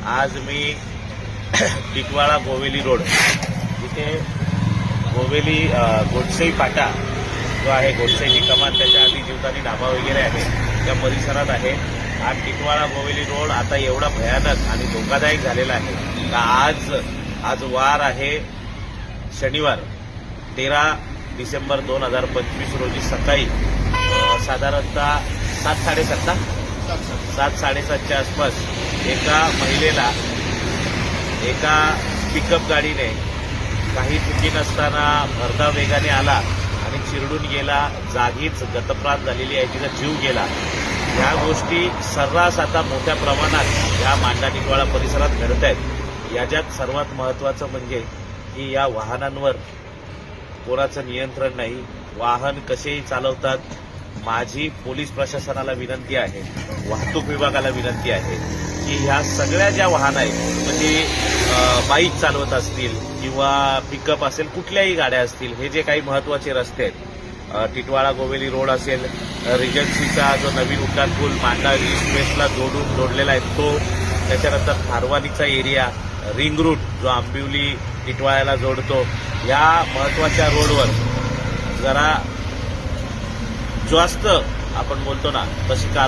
आज मी टिटवाळा गोवेली रोड जिथे गोवेली गोडसई फाटा जो आहे, गोडसईची कमान, त्याच्या आधी जीवदानी ढाबा वगैरे आहे त्या परिसरात आहे. हा टिटवाळा गोवेली रोड आता एवढा भयानक आणि धोकादायक झालेला आहे का आज वार आहे शनिवार 13 डिसेंबर 2025 रोजी सकाळी साधारणतः 7:30च्या आसपास एका महिलेला एका पिकअप गाडीने काही चुकी नसताना भरधाव वेगाने आला आणि चिरडून गेला. जागीच गतप्राण झालेली आहे, तिचा जीव गेला. ह्या गोष्टी सर्रास आता मोठ्या प्रमाणात या मांडा टिटवाळा परिसरात घडत आहेत. याच्यात सर्वात महत्त्वाचं म्हणजे की या वाहनांवर कोणाचं नियंत्रण नाही. वाहन कसेही चालवतात. माझी पोलीस प्रशासनाला विनंती आहे, वाहतूक विभागाला विनंती आहे की ह्या सगळ्या ज्या वाहन आहेत, म्हणजे बाईक चालवत असतील किंवा पिकअप असेल, कुठल्याही गाड्या असतील, हे जे काही महत्त्वाचे रस्ते आहेत, टिटवाळा गोवेली रोड असेल, रिजन्सीचा जो नवीन उड्डाण पूल मांडा ईस्ट वेस्टला जोडलेला आहे तो, त्याच्यानंतर खारवालीचा एरिया, रिंग रूट जो आंबिवली टिटवाळ्याला जोडतो, या महत्त्वाच्या रोडवर जरा जास्त आपण बोलतो ना तशी कारवाई